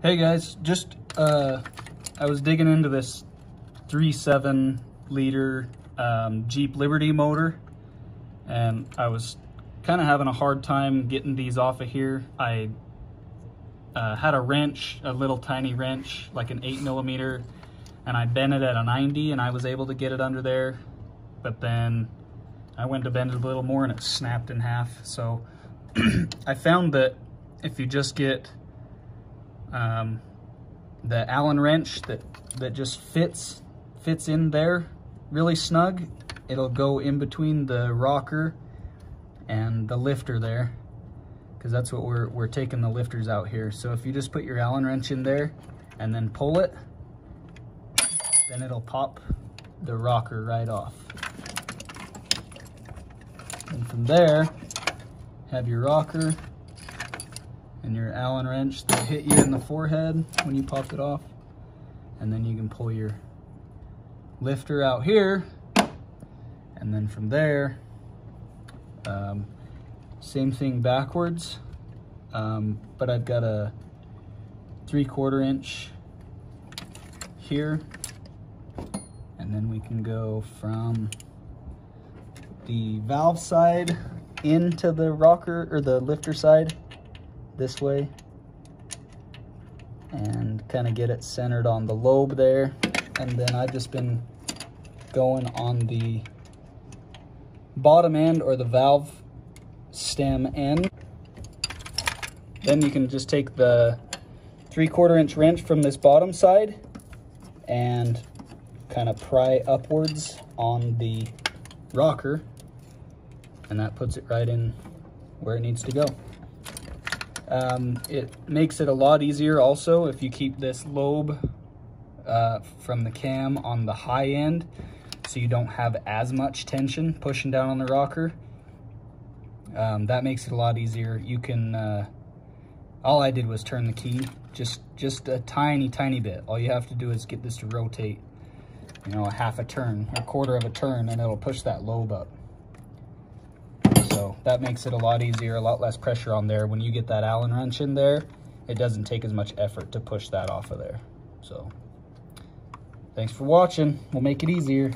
Hey guys, just I was digging into this 3.7 liter Jeep Liberty motor, and I was kind of having a hard time getting these off of here. I had a wrench, a little tiny wrench, like an 8mm, and I bent it at a 90 and I was able to get it under there, but then I went to bend it a little more and it snapped in half. So I found that if you just get the Allen wrench that just fits in there really snug, it'll go in between the rocker and the lifter there, because that's what we're taking the lifters out here. So if you just put your Allen wrench in there and then pull it, then it'll pop the rocker right off. And from there, have your rocker and your Allen wrench that hit you in the forehead when you popped it off. And then you can pull your lifter out here. And then from there, same thing backwards. But I've got a 3/4 inch here. And then we can go from the valve side into the rocker or the lifter side this way, and kind of get it centered on the lobe there. And then I've just been going on the bottom end or the valve stem end. Then you can just take the 3/4 inch wrench from this bottom side and kind of pry upwards on the rocker, and that puts it right in where it needs to go. It makes it a lot easier also if you keep this lobe from the cam on the high end, so you don't have as much tension pushing down on the rocker. That makes it a lot easier. You can, all I did was turn the key just a tiny bit. All you have to do is get this to rotate, you know, a half a turn, a quarter of a turn, and it'll push that lobe up. So that makes it a lot easier, a lot less pressure on there. When you get that Allen wrench in there, it doesn't take as much effort to push that off of there. So thanks for watching. We'll make it easier.